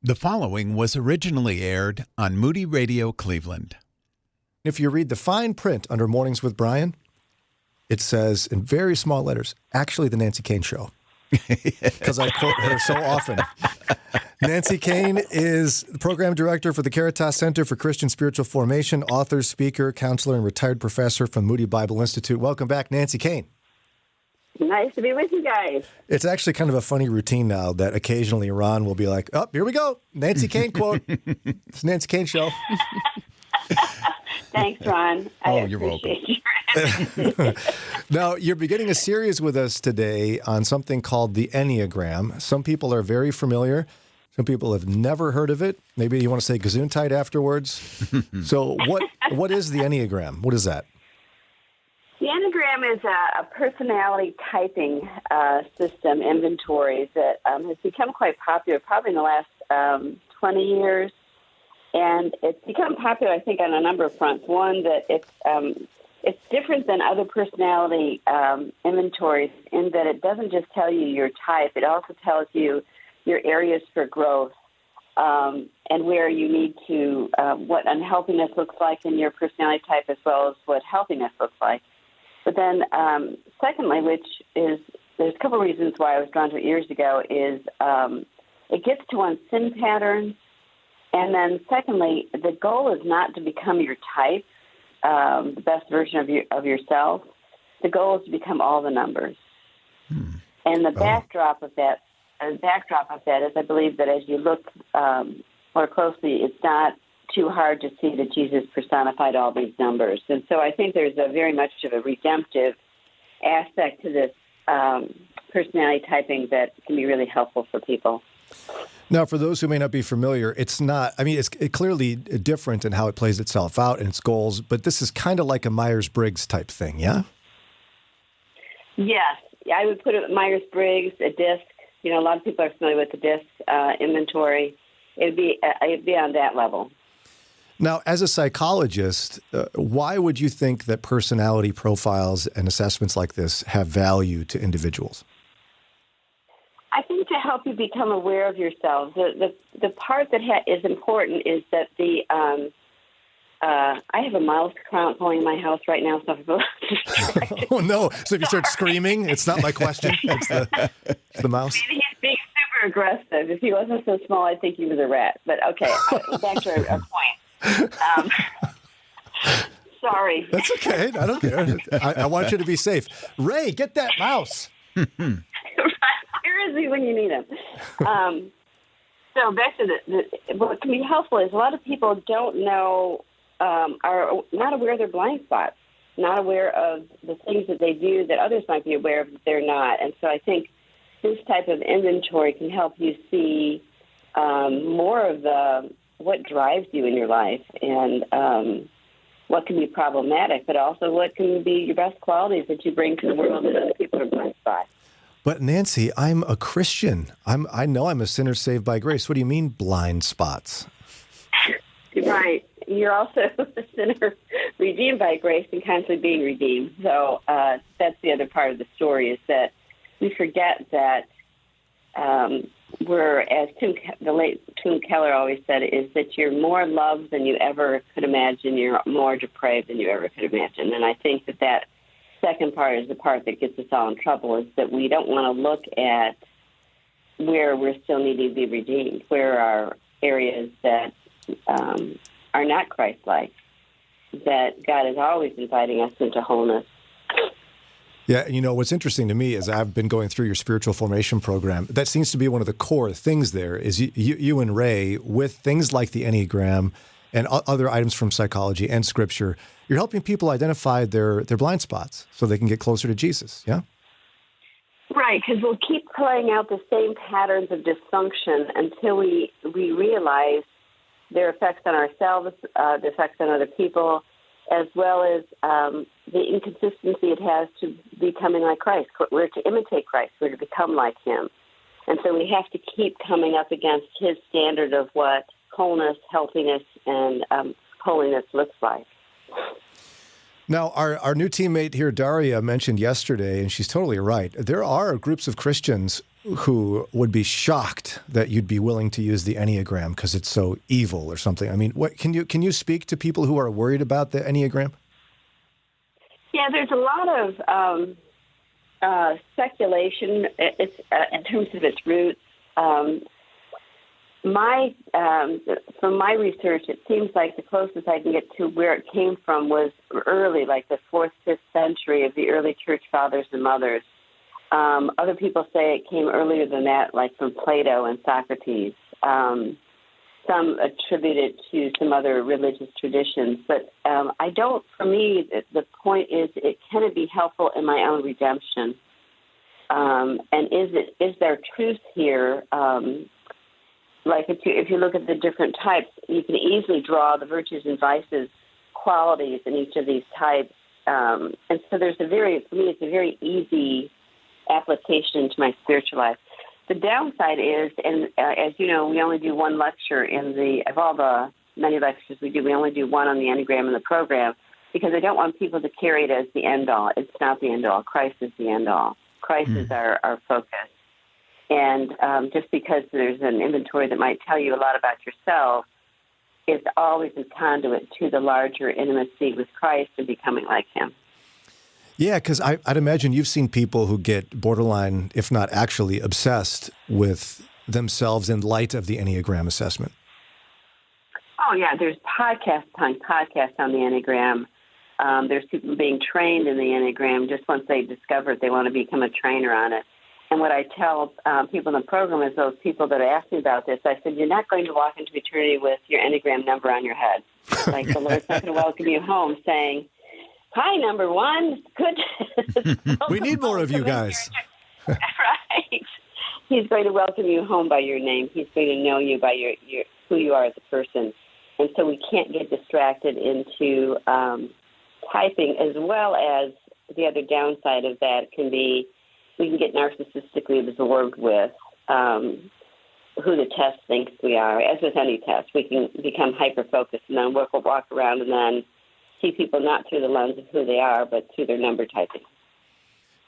The following was originally aired on Moody Radio Cleveland. If you read the fine print under Mornings with Brian, it says in very small letters, actually the Nancy Kane Show, because I quote her so often. Nancy Kane is the program director for the Caritas Center for Christian Spiritual Formation, author, speaker, counselor, and retired professor from Moody Bible Institute. Welcome back, Nancy Kane. Nice to be with you guys. It's actually kind of a funny routine now that occasionally Ron will be like, oh, here we go. Nancy Kane quote. It's Nancy Kane Show. Thanks, Ron. You're welcome. Now, you're beginning a series with us today on something called the Enneagram. Some people are very familiar. Some people have never heard of it. Maybe you want to say gesundheit afterwards. So what is the Enneagram? What is that? The Enneagram is a personality typing system inventory that has become quite popular probably in the last 20 years. And it's become popular, I think, on a number of fronts. One, that it's different than other personality inventories in that it doesn't just tell you your type. It also tells you your areas for growth and where you need to, what unhealthiness looks like in your personality type as well as what healthiness looks like. But then secondly, which is, there's a couple of reasons why I was drawn to it years ago, is it gets to one's sin patterns. And then secondly, the goal is not to become your type, the best version of yourself. The goal is to become all the numbers. And the backdrop of that is I believe that as you look more closely, it's not too hard to see that Jesus personified all these numbers. And so I think there's a very much of a redemptive aspect to this personality typing that can be really helpful for people. Now, for those who may not be familiar, it's clearly different in how it plays itself out and its goals, but this is kind of like a Myers-Briggs type thing, yeah? Yes. I would put it Myers-Briggs, a DISC. You know, a lot of people are familiar with the DISC inventory. It'd be on that level. Now, as a psychologist, why would you think that personality profiles and assessments like this have value to individuals? I think to help you become aware of yourself. The part that is important is that I have a mouse going in my house right now, so I'm Oh, no. So if you start screaming, it's not my question. It's the mouse. He's being super aggressive. If he wasn't so small, I'd think he was a rat. But okay, back to our point. Sorry. That's okay. I don't care. I want you to be safe. Ray, get that mouse. Where is he when you need him? So back to what can be helpful is a lot of people don't know, are not aware of their blind spots, not aware of the things that they do that others might be aware of that they're not. And so I think this type of inventory can help you see more of what drives you in your life and what can be problematic, but also what can be your best qualities that you bring to the world that other people are blind spots. But Nancy, I'm a Christian. I know I'm a sinner saved by grace. What do you mean blind spots? Right. You're also a sinner redeemed by grace and constantly being redeemed. So that's the other part of the story is that we forget that we're, as the late Tim Keller always said, is that you're more loved than you ever could imagine. You're more depraved than you ever could imagine. And I think that second part is the part that gets us all in trouble, is that we don't want to look at where we're still needing to be redeemed, where are areas that are not Christ-like, that God is always inviting us into wholeness. Yeah, you know, what's interesting to me is I've been going through your spiritual formation program. That seems to be one of the core things there is you and Ray, with things like the Enneagram and other items from psychology and Scripture, you're helping people identify their blind spots so they can get closer to Jesus, yeah? Right, because we'll keep playing out the same patterns of dysfunction until we realize their effects on ourselves, the effects on other people, as well as the inconsistency it has to becoming like Christ. We're to imitate Christ. We're to become like him. And so we have to keep coming up against his standard of what wholeness, healthiness, and holiness looks like. Now, our new teammate here, Daria, mentioned yesterday, and she's totally right, there are groups of Christians who would be shocked that you'd be willing to use the Enneagram because it's so evil or something. I mean, what can you speak to people who are worried about the Enneagram? Yeah, there's a lot of speculation. It's in terms of its roots. From my research, it seems like the closest I can get to where it came from was early, like the 4th, 5th century of the early church fathers and mothers. Other people say it came earlier than that, like from Plato and Socrates. Some attribute it to some other religious traditions. But I don't, for me, the point is it can be helpful in my own redemption. And is there truth here? Like if you look at the different types, you can easily draw the virtues and vices qualities in each of these types. And so for me, it's a very easy application to my spiritual life. The downside is, and as you know, we only do one lecture of all the many lectures we do, we only do one on the Enneagram in the program because I don't want people to carry it as the end all. It's not the end all. Christ is the end all. Christ is our focus. And just because there's an inventory that might tell you a lot about yourself, it's always a conduit to the larger intimacy with Christ and becoming like him. Yeah, because I'd imagine you've seen people who get borderline, if not actually obsessed with themselves in light of the Enneagram assessment. Oh, yeah, there's podcasts on the Enneagram. There's people being trained in the Enneagram just once they discover it, they want to become a trainer on it. And what I tell people in the program is those people that ask me about this, I said, you're not going to walk into eternity with your Enneagram number on your head. Like the Lord's not going to welcome you home saying, hi, number one. Good. We need more of you guys. Right. He's going to welcome you home by your name. He's going to know you by your who you are as a person. And so we can't get distracted into typing, as well as the other downside of that can be we can get narcissistically absorbed with who the test thinks we are. As with any test, we can become hyper-focused, and then we'll walk around and then see people not through the lens of who they are, but through their number typing.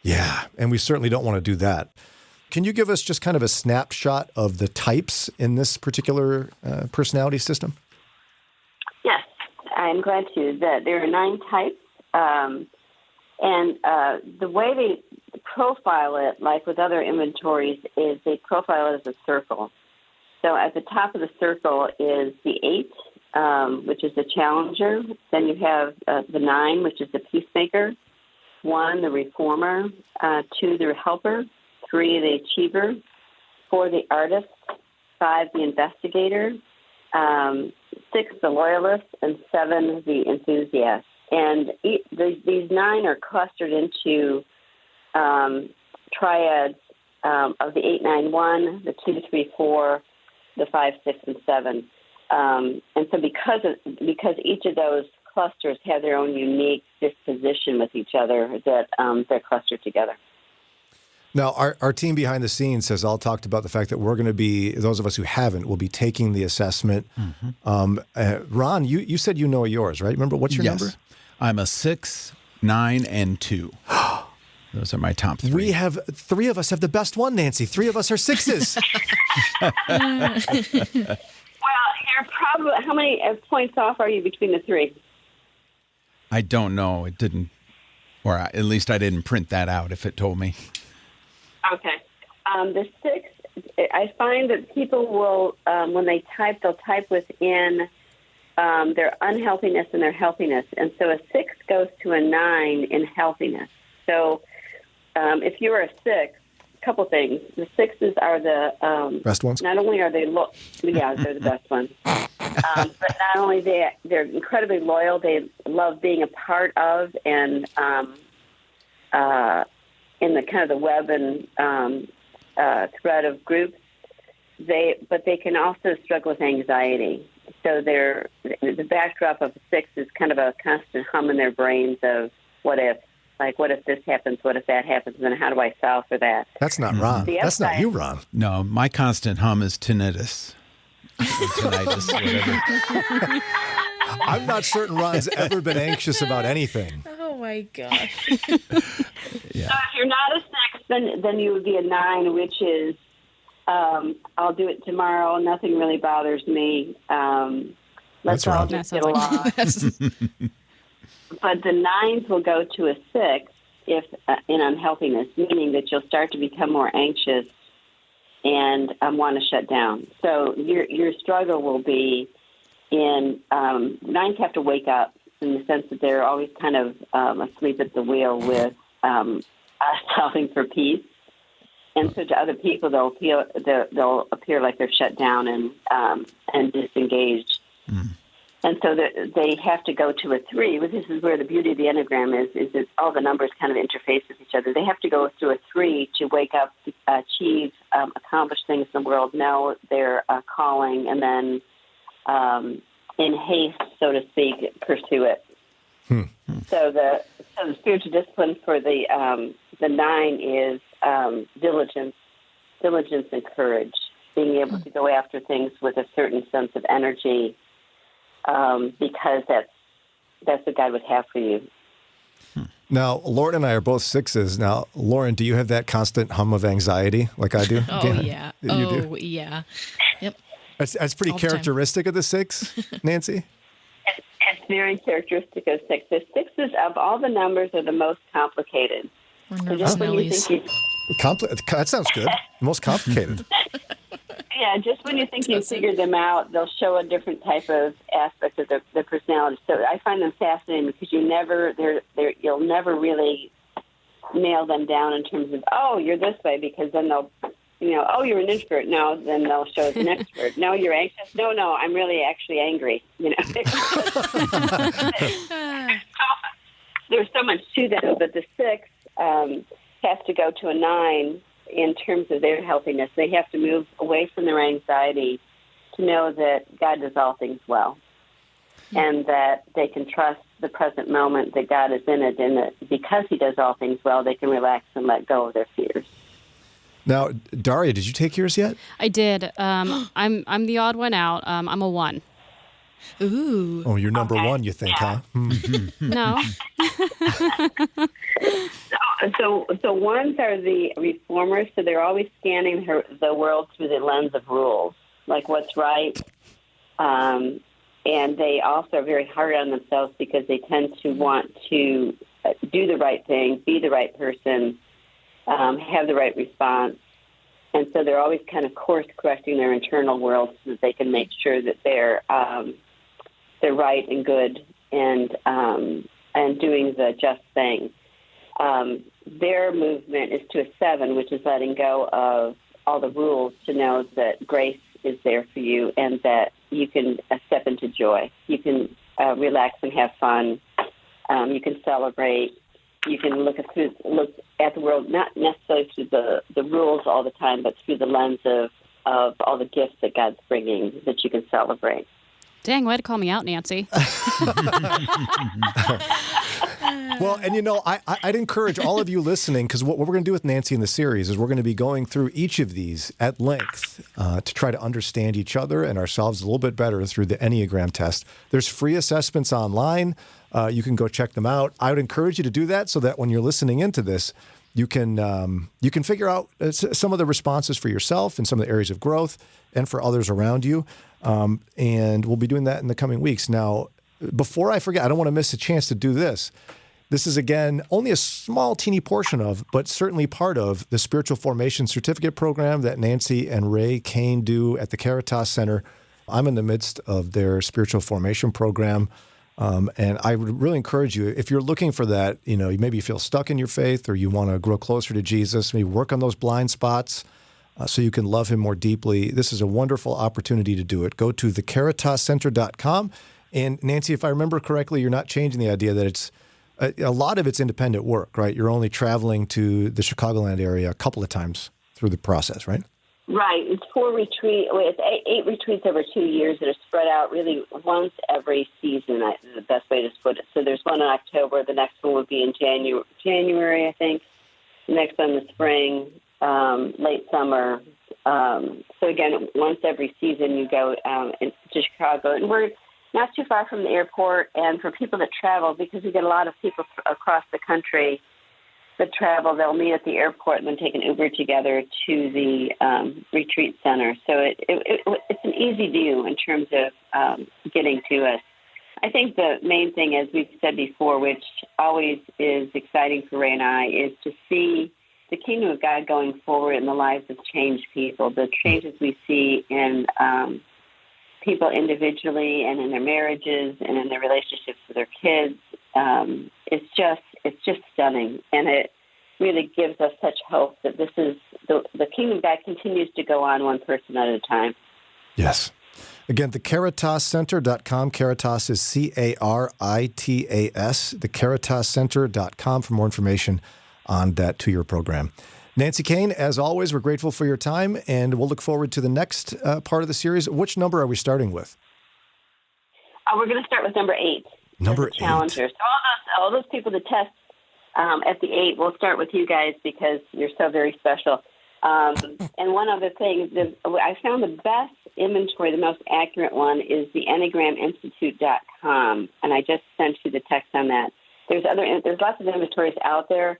Yeah, and we certainly don't want to do that. Can you give us just kind of a snapshot of the types in this particular personality system? Yes, I'm glad to. There are 9 types, and the way they profile it, like with other inventories, is they profile it as a circle. So at the top of the circle is the 8, which is the challenger. Then you have the 9, which is the peacemaker. 1, the reformer. 2, the helper. 3, the achiever. 4, the artist. 5, the investigator. 6, the loyalist. And 7, the enthusiast. And these 9 are clustered into triads of the 8-9-1, the 2-3-4, the 5-6, and 7. And so because each of those clusters have their own unique disposition with each other, that they're clustered together. Now, our team behind the scenes has all talked about the fact that we're going to be, those of us who haven't, will be taking the assessment. Mm-hmm. Ron, you said you know yours, right? Remember, what's your number? I'm a 6, 9, and 2. Those are my top 3. We have 3 of us have the best one, Nancy. 3 of us are 6s. Well, you're probably, how many points off are you between the 3? I don't know. It didn't, or at least I didn't print that out if it told me. Okay. The 6, I find that people will, when they type, they'll type within their unhealthiness and their healthiness. And so a 6 goes to a 9 in healthiness. So if you're a 6, a couple things. The 6s are the best ones. Not only are they they're the best ones, but not only they're incredibly loyal. They love being a part of and in the kind of the web and thread of groups. But they can also struggle with anxiety. So the backdrop of a 6 is kind of a constant hum in their brains of what if. Like, what if this happens? What if that happens? And how do I solve for that? That's not Ron. That's not you, Ron. No, my constant hum is tinnitus. Tinnitus, whatever. I'm not certain Ron's ever been anxious about anything. Oh, my gosh. Yeah. So if you're not a 6, then you would be a 9, which is I'll do it tomorrow. Nothing really bothers me. Let's That's all right. just That get sounds along. But the 9s will go to a 6 if in unhealthiness, meaning that you'll start to become more anxious and want to shut down. So your struggle will be in 9s have to wake up in the sense that they're always kind of asleep at the wheel with solving for peace. And so to other people, they'll appear like they're shut down and disengaged. Mm. And so they have to go to a 3. But this is where the beauty of the Enneagram is that all the numbers kind of interface with each other. They have to go through a 3 to wake up, achieve, accomplish things in the world, know their calling, and then in haste, so to speak, pursue it. So the spiritual discipline for the 9 is diligence and courage, being able to go after things with a certain sense of energy, because that's what God would have for you. Now, Lauren and I are both 6s. Now, Lauren, do you have that constant hum of anxiety like I do? Oh, yeah. You do? Yeah. Yep. That's pretty characteristic of the 6, Nancy? It's very characteristic of 6. The 6s of all the numbers are the most complicated. We're So nervous just when you Nellies. think That sounds good. Most complicated. Yeah, just when you think you've figured them out, they'll show a different type of aspect of their personality. So I find them fascinating because you'll never really nail them down in terms of, oh, you're this way, because then they'll, oh, you're an introvert. No, then they'll show as an extrovert. No, you're anxious. No, I'm really actually angry. There's so much to them, but the 6 has to go to a 9 in terms of their healthiness. They have to move away from their anxiety to know that God does all things well, and that they can trust the present moment, that God is in it, and that because he does all things well, they can relax and let go of their fears. Now, Daria, did you take yours yet? I did. I'm the odd one out. I'm a 1. Ooh. Oh, you're number 1, you think, huh? No. So 1s are the reformers, so they're always scanning the world through the lens of rules, like what's right. And they also are very hard on themselves because they tend to want to do the right thing, be the right person, have the right response. And so they're always kind of course-correcting their internal world so that they can make sure that they're right and good and doing the just thing. Their movement is to a 7, which is letting go of all the rules to know that grace is there for you and that you can step into joy. You can relax and have fun. You can celebrate. You can look at the world not necessarily through the rules all the time, but through the lens of all the gifts that God's bringing that you can celebrate. Dang, way to call me out, Nancy. Well, and I'd encourage all of you listening, because what we're going to do with Nancy in the series is we're going to be going through each of these at length to try to understand each other and ourselves a little bit better through the Enneagram test. There's free assessments online. You can go check them out. I would encourage you to do that so that when you're listening into this, you can figure out some of the responses for yourself and some of the areas of growth and for others around you. And we'll be doing that in the coming weeks. Now, before I forget, I don't want to miss a chance to do this. This is, again, only a small, teeny portion of, but certainly part of the Spiritual Formation Certificate Program that Nancy and Ray Kane do at the Caritas Center. I'm in the midst of their Spiritual Formation Program. And I would really encourage you, if you're looking for that, maybe you feel stuck in your faith or you want to grow closer to Jesus, maybe work on those blind spots so you can love him more deeply. This is a wonderful opportunity to do it. Go to thecaritascenter.com. And Nancy, if I remember correctly, you're not changing the idea that it's a lot of it's independent work, right? You're only traveling to the Chicagoland area a couple of times through the process, right? Right. It's 4 retreats. It's 8 retreats over 2 years that are spread out really once every season. The best way to put it. So there's one in October. The next one would be in January, I think. The next one in the spring, late summer. So again, once every season you go to Chicago, and we're not too far from the airport. And for people that travel, because we get a lot of people across the country, the travel. They'll meet at the airport and then take an Uber together to the retreat center. So it's an easy do in terms of getting to us. I think the main thing, as we've said before, which always is exciting for Ray and I, is to see the kingdom of God going forward in the lives of changed people, the changes we see in people individually and in their marriages and in their relationships with their kids. It's just stunning, and it really gives us such hope that this is the kingdom of God continues to go on one person at a time. Yes. Again, the CaritasCenter.com. Caritas is Caritas, the CaritasCenter.com for more information on that 2-year program. Nancy Kane, as always, we're grateful for your time, and we'll look forward to the next part of the series. Which number are we starting with? We're going to start with number 8. Number 8. Challenger. So all those people that test at the 8, we'll start with you guys because you're so very special. And one other thing, I found the best inventory, the most accurate one, is the EnneagramInstitute.com, and I just sent you the text on that. There's lots of inventories out there,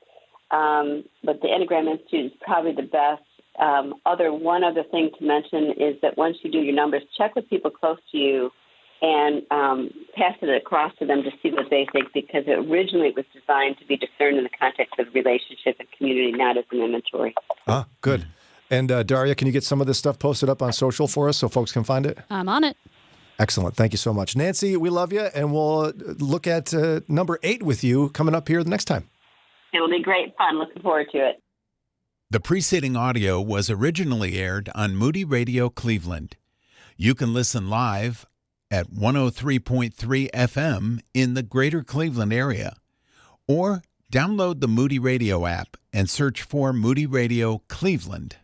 but the Enneagram Institute is probably the best. One other thing to mention is that once you do your numbers, check with people close to you and pass it across to them to see what they think, because originally it was designed to be discerned in the context of relationship and community, not as an inventory. Ah, good. And Daria, can you get some of this stuff posted up on social for us so folks can find it? I'm on it. Excellent. Thank you so much. Nancy, we love you, and we'll look at number 8 with you coming up here the next time. It'll be great fun. Looking forward to it. The preceding audio was originally aired on Moody Radio Cleveland. You can listen live at 103.3 FM in the greater Cleveland area, or download the Moody Radio app and search for Moody Radio Cleveland.